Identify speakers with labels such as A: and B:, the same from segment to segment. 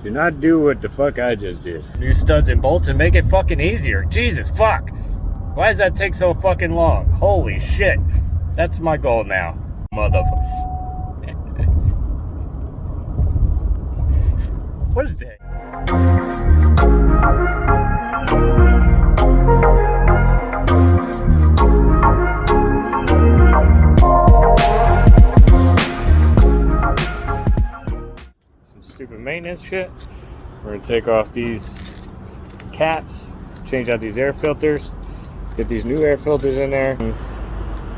A: Do not do what the fuck I just did. New studs and bolts and make it fucking easier. Jesus fuck. Why does that take so fucking long? Holy shit. That's my goal now. Motherfucker. What is that? Stupid maintenance shit. We're gonna take off these caps, change out these air filters, get these new air filters in there.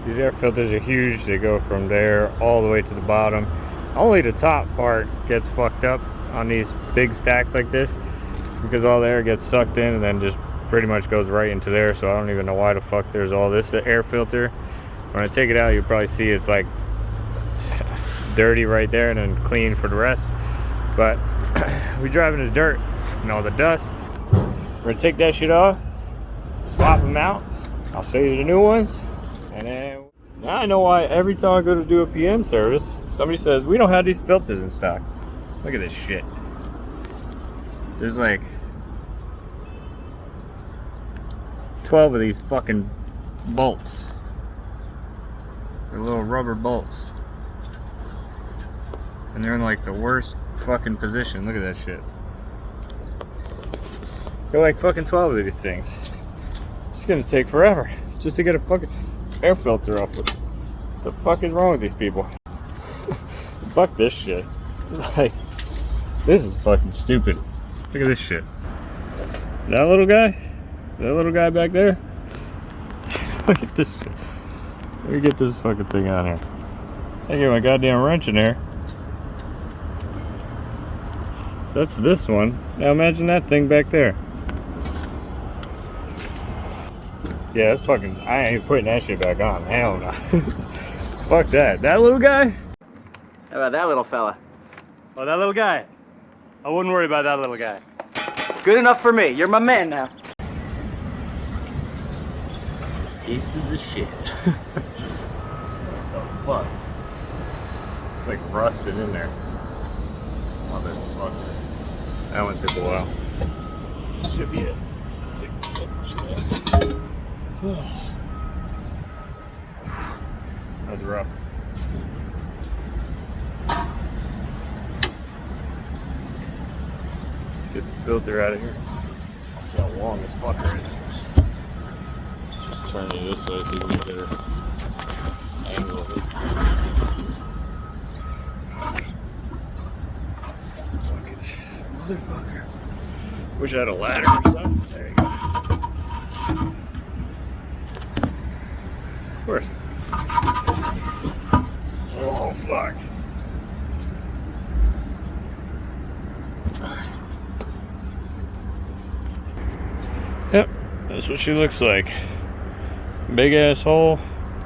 A: These air filters are huge. They go from there all the way to the bottom. Only the top part gets fucked up on these big stacks like this because all the air gets sucked in and then just pretty much goes right into there. So I don't even know why the fuck there's all this air filter. When I take it out, you'll probably see it's like dirty right there and then clean for the rest. But we driving in the dirt and all the dust. We're gonna take that shit off, swap them out. I'll show you the new ones. And then now I know why every time I go to do a PM service, somebody says, we don't have these filters in stock. Look at this shit. There's like 12 of these fucking bolts. They're little rubber bolts. And they're in like the worst fucking position. Look at that shit. They're like fucking 12 of these things. It's gonna take forever just to get a fucking air filter off it. The fuck is wrong with these people? Fuck this shit. Like, this is fucking stupid. Look at this shit. That little guy back there. Look at this shit. Let me get this fucking thing on here. I get my goddamn wrench in there. That's this one. Now imagine that thing back there. Yeah, that's fucking, I ain't putting that shit back on. Hell no. Fuck that. That little guy?
B: How about that little fella?
A: Oh, that little guy. I wouldn't worry about that little guy.
B: Good enough for me. You're my man now.
A: Pieces of shit. What the fuck? It's like rusted in there. Motherfucker. That one took a while. Should be it. Let's take that shit. That was rough. Let's get this filter out of here. I'll see how long this fucker is. Let's just turn it this way so you can get a better angle of it. That's fucking motherfucker. Wish I had a ladder or something. There you go. Of course. Oh fuck. Yep, that's what she looks like. Big ass hole,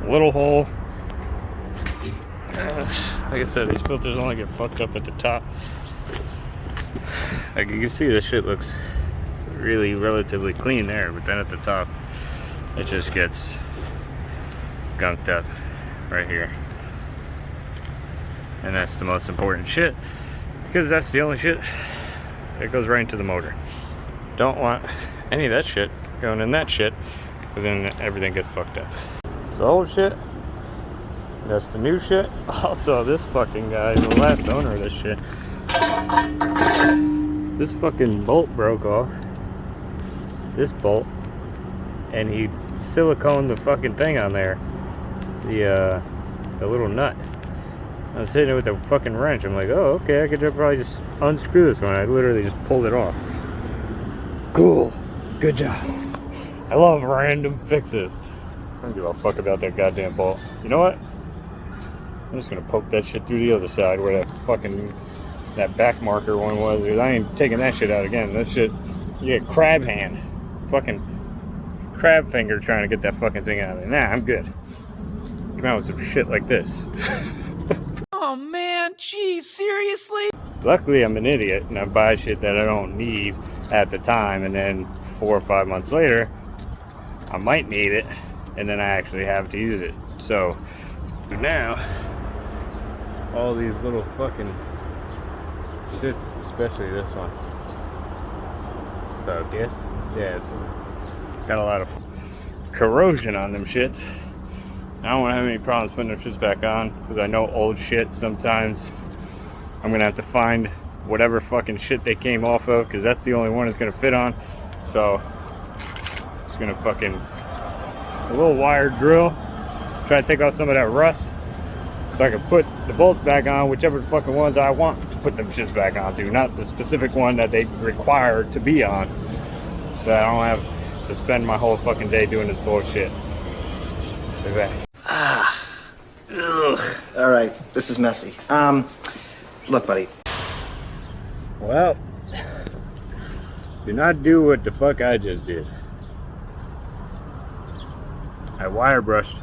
A: little hole. Like I said, these filters only get fucked up at the top. Like you can see, this shit looks really relatively clean there, but then at the top, it just gets gunked up right here. And that's the most important shit, because that's the only shit that goes right into the motor. Don't want any of that shit going in that shit, because then everything gets fucked up. It's the old shit, that's the new shit. Also, this fucking guy, the last owner of this shit, this fucking bolt broke off, this bolt, and he siliconed the fucking thing on there, the little nut. I was hitting it with a fucking wrench. I'm like, oh, okay, I could probably just unscrew this one. I literally just pulled it off. Cool. Good job. I love random fixes. I don't give a fuck about that goddamn bolt. You know what? I'm just gonna poke that shit through the other side where that back marker one was. I ain't taking that shit out again. That shit, you get crab hand. Fucking crab finger trying to get that fucking thing out of there. Nah, I'm good. Come out with some shit like this.
C: Oh man, geez, seriously?
A: Luckily, I'm an idiot and I buy shit that I don't need at the time, and then 4 or 5 months later, I might need it, and then I actually have to use it. So now, it's all these little fucking shits, especially this one. Focus. Yeah, it's got a lot of corrosion on them shits. I don't want to have any problems putting them shits back on, because I know old shit sometimes I'm gonna have to find whatever fucking shit they came off of, because that's the only one it's gonna fit on. So just gonna fucking a little wire drill, try to take off some of that rust so I can put the bolts back on, whichever fucking ones I want to put them shits back onto, not the specific one that they require to be on, so I don't have to spend my whole fucking day doing this bullshit. Be back.
D: Ugh. All right, this is messy. Look, buddy.
A: Well, do not do what the fuck I just did. I wire brushed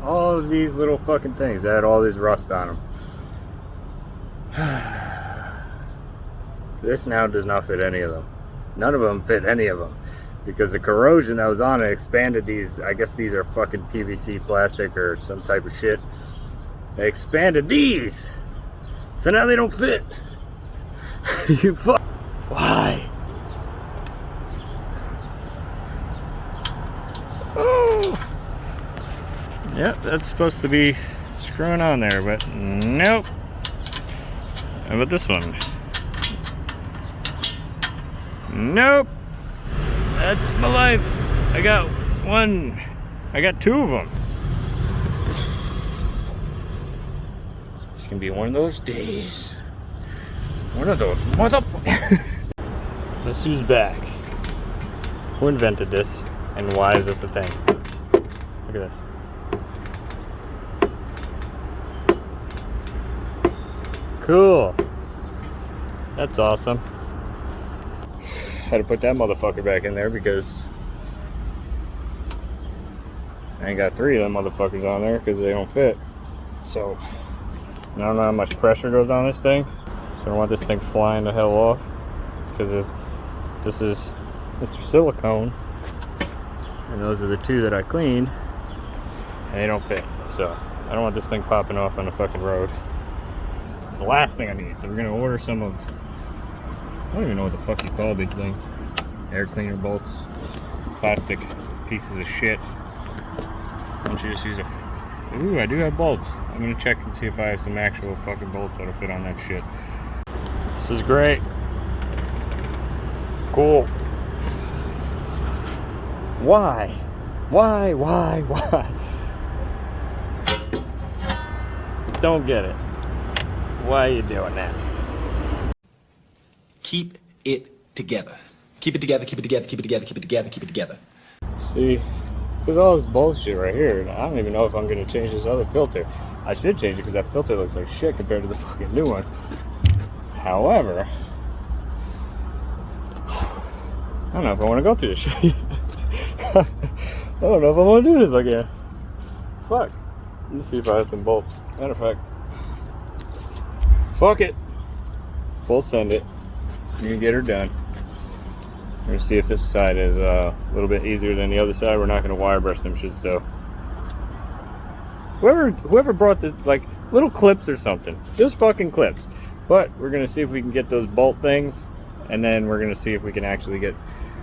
A: all of these little fucking things that had all this rust on them. This now does not fit any of them. None of them fit any of them, because the corrosion that was on it expanded these. I guess these are fucking PVC plastic or some type of shit. They expanded these, so now they don't fit. You fuck. Why? Oh. Yep, that's supposed to be screwing on there, but nope. How about this one? Nope. That's my life. I got one. I got two of them. It's gonna be one of those days. One of those. What's up? This who's back. Who invented this? And why is this a thing? Look at this. Cool. That's awesome. Had to put that motherfucker back in there because I ain't got three of them motherfuckers on there because they don't fit. So I don't know how much pressure goes on this thing. So I don't want this thing flying the hell off, because this is Mr. Silicone, and those are the two that I cleaned, and they don't fit. So I don't want this thing popping off on the fucking road. It's the last thing I need. So we're gonna order some of, I don't even know what the fuck you call these things. Air cleaner bolts. Plastic pieces of shit. Why don't you just use a... Ooh, I do have bolts. I'm gonna check and see if I have some actual fucking bolts that'll fit on that shit. This is great. Cool. Why? Why? Don't get it. Why are you doing that?
C: Keep it together. Keep it together, keep it together, keep it together, keep it together, keep it together.
A: See, there's all this bullshit right here, and I don't even know if I'm gonna change this other filter. I should change it because that filter looks like shit compared to the fucking new one. However, I don't know if I want to go through this shit. I don't know if I want to do this again. Fuck. Let's see if I have some bolts. Matter of fact, fuck it. Full send it. You can get her done. We're gonna see if this side is a little bit easier than the other side. We're not gonna wire brush them shits though. Whoever brought this, like little clips or something, just fucking clips. But we're gonna see if we can get those bolt things, and then we're gonna see if we can actually get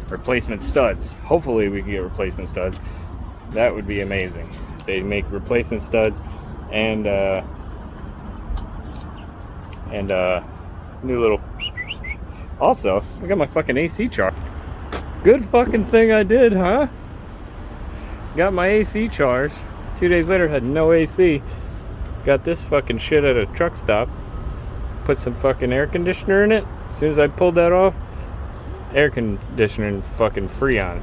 A: replacement studs. Hopefully we can get replacement studs. That would be amazing. If they make replacement studs and new little. Also, I got my fucking AC charge. Good fucking thing I did, huh? Got my AC charged. 2 days later, had no AC. Got this fucking shit at a truck stop. Put some fucking air conditioner in it. As soon as I pulled that off, air conditioner and fucking Freon.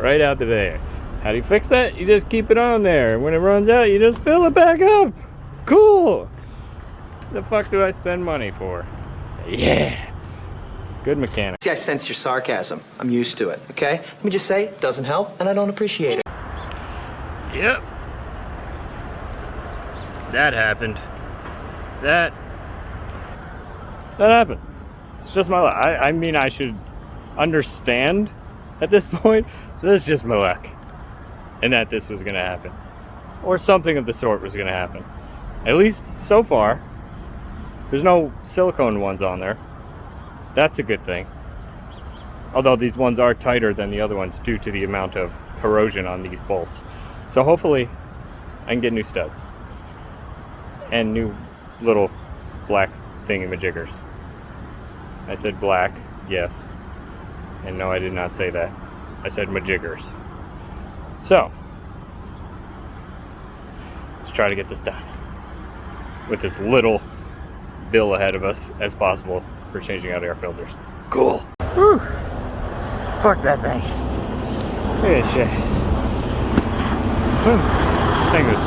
A: Right out the there. How do you fix that? You just keep it on there. When it runs out, you just fill it back up. Cool. The fuck do I spend money for? Yeah. Good mechanic.
D: See, I sense your sarcasm. I'm used to it, okay? Let me just say, it doesn't help, and I don't appreciate it.
A: Yep. That happened. That happened. It's just my luck. I mean, I should understand at this point. This is just my luck. And that this was going to happen. Or something of the sort was going to happen. At least so far. There's no silicone ones on there. That's a good thing. Although these ones are tighter than the other ones due to the amount of corrosion on these bolts. So hopefully I can get new studs. And new little black thingamajiggers. I said black, yes. And no, I did not say that. I said majiggers. So, let's try to get this done. With as little bill ahead of us as possible for changing out air filters. Cool. Whew. Fuck that thing. Look at this shit. This thing is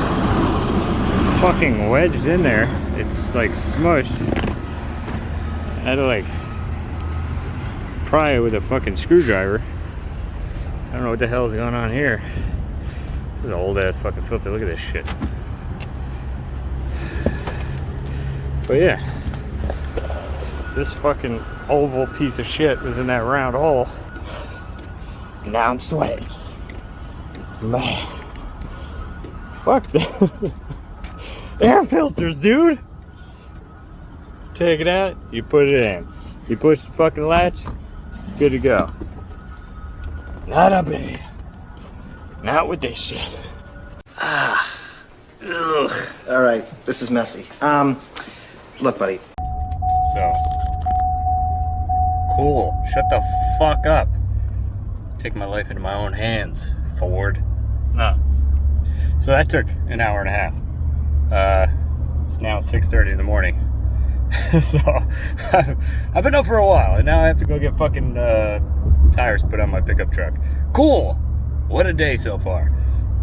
A: fucking wedged in there. It's like smushed. I had to like pry it with a fucking screwdriver. I don't know what the hell is going on here. This is an old ass fucking filter. Look at this shit. But yeah, this fucking oval piece of shit was in that round hole. Now I'm sweating. Man. Fuck this. Air filters, dude. Take it out, you put it in. You push the fucking latch, good to go. Not up in here. Not with this shit.
D: Ugh. All right, this is messy. Look, buddy.
A: So. Cool. Shut the fuck up. Take my life into my own hands, Ford. No. So that took an hour and a half. It's now 6:30 in the morning. So I've been up for a while, and now I have to go get fucking tires put on my pickup truck. Cool. What a day so far.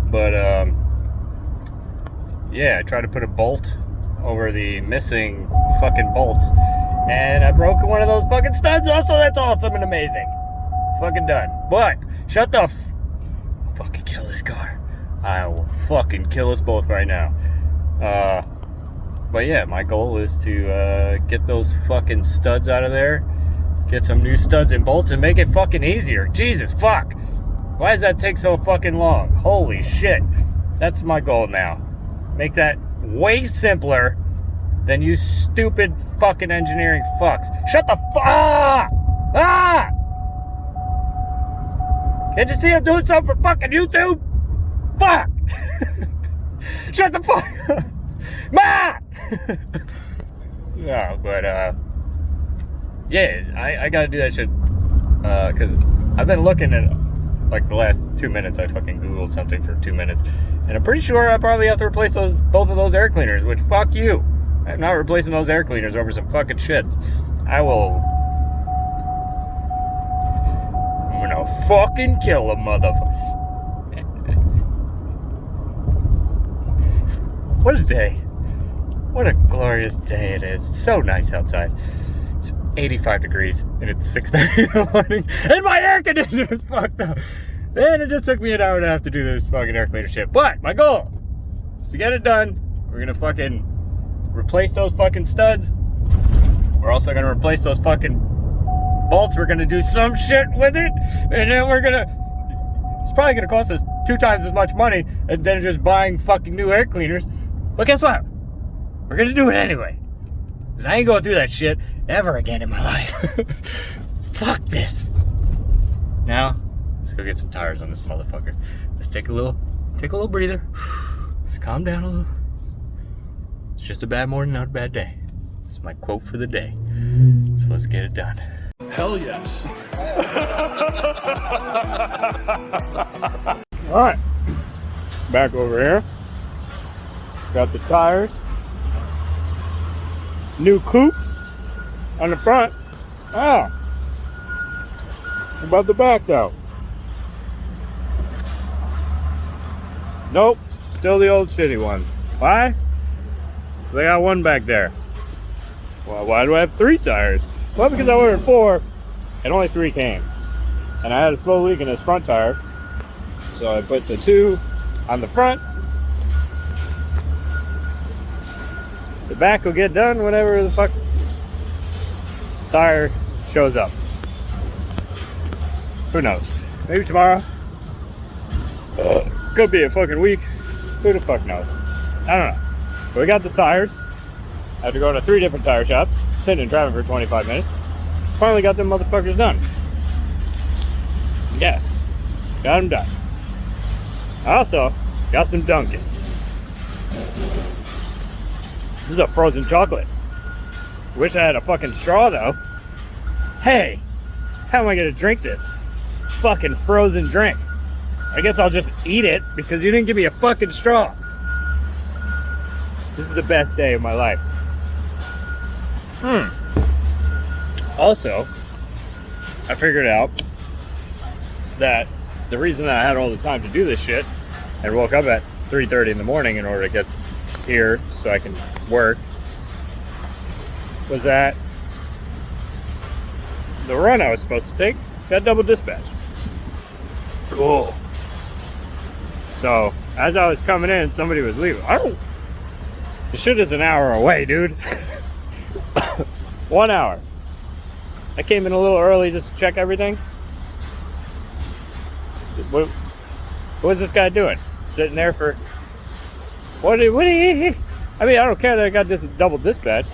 A: But yeah, I tried to put a bolt over the missing fucking bolts, and I broke one of those fucking studs off, so that's awesome and amazing. Fucking done. But shut the fucking kill this car. I will fucking kill us both right now. But yeah, my goal is to get those fucking studs out of there, get some new studs and bolts, and make it fucking easier. Jesus fuck. Why does that take so fucking long? Holy shit. That's my goal now. Make that way simpler than you stupid fucking engineering fucks. Shut the fuck! Ah! Can't you see I'm doing something for fucking YouTube? Fuck! Shut the fuck up! Ma! No, but yeah, I gotta do that shit because I've been looking at like the last 2 minutes. I fucking Googled something for 2 minutes, and I'm pretty sure I probably have to replace both of those air cleaners. Which fuck you! I'm not replacing those air cleaners over some fucking shit. I'm gonna fucking kill a motherfucker. What a day. What a glorious day it is. It's so nice outside. It's 85 degrees and it's 6:30 in the morning and my air conditioner is fucked up. And it just took me an hour and a half to do this fucking air cleaner shit. But my goal is to get it done. We're gonna fucking replace those fucking studs. We're also gonna replace those fucking bolts. We're gonna do some shit with it. And then it's probably gonna cost us 2 times as much money than just buying fucking new air cleaners. But guess what? We're gonna do it anyway. Because I ain't going through that shit ever again in my life. Fuck this. Now, let's go get some tires on this motherfucker. Let's take a little breather. Let's calm down a little. It's just a bad morning, not a bad day. It's my quote for the day. So let's get it done.
E: Hell yes.
A: Alright. Back over here. Got the tires. New coupes on the front. Ah. What about the back though? Nope. Still the old shitty ones. Why? They got one back there. Well, why do I have 3 tires? Well, because I ordered 4 and only 3 came. And I had a slow leak in this front tire. So I put the 2 on the front. The back will get done whenever the fuck tire shows up. Who knows? Maybe tomorrow. Could be a fucking week. Who the fuck knows? I don't know. But we got the tires. After going to 3 different tire shops, sitting in traffic for 25 minutes, finally got them motherfuckers done. Yes, got them done. I also got some Dunkin'. This is a frozen chocolate. Wish I had a fucking straw though. Hey, how am I gonna drink this fucking frozen drink? I guess I'll just eat it because you didn't give me a fucking straw. This is the best day of my life. Also, I figured out that the reason that I had all the time to do this shit and woke up at 3:30 in the morning in order to get here so I can work was that the run I was supposed to take got double dispatched. Cool. So as I was coming in, somebody was leaving. The shit is an hour away, dude. 1 hour. I came in a little early just to check everything. What is this guy doing? Sitting there for what? I mean, I don't care that I got this double dispatch,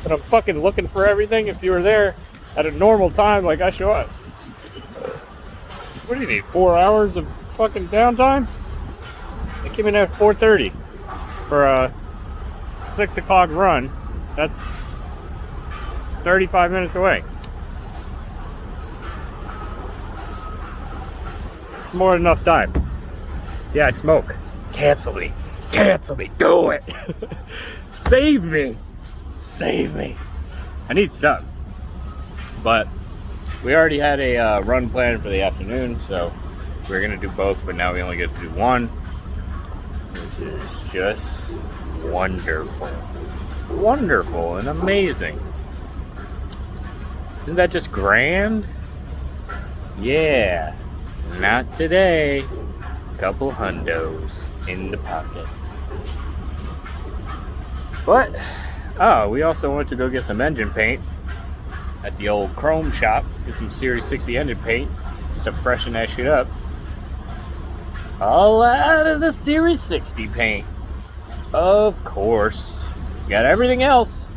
A: but I'm fucking looking for everything. If you were there at a normal time, like I show up. What do you need? 4 hours of fucking downtime? I came in at 4:30 for a 6 o'clock run. That's 35 minutes away. It's more than enough time. Yeah, I smoke. Cancel me. Cancel me. Do it. Save me. Save me. I need some. But we already had a run plan for the afternoon, so we were going to do both, but now we only get to do one, which is just wonderful. Wonderful and amazing. Isn't that just grand? Yeah. Not today. Couple hundos in the pocket. But, oh, we also went to go get some engine paint at the old Chrome shop. Get some Series 60 engine paint just to freshen that shit up. All out of the Series 60 paint. Of course. Got everything else.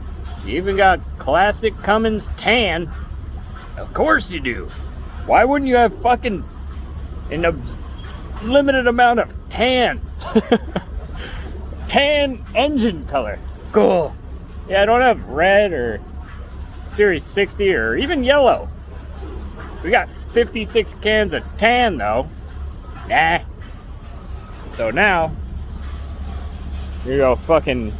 A: You even got classic Cummins tan. Of course you do. Why wouldn't you have fucking a limited amount of tan? Tan engine color. Cool. Yeah, I don't have red or Series 60 or even yellow. We got 56 cans of tan though. Nah. So now, here you go, fucking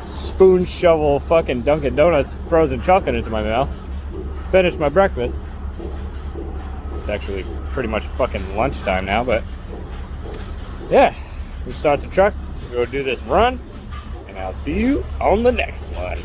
A: spoon shovel fucking Dunkin' Donuts frozen chocolate into my mouth. Finish my breakfast. It's actually pretty much fucking lunchtime now, but yeah, we start the truck, go do this run, and I'll see you on the next one.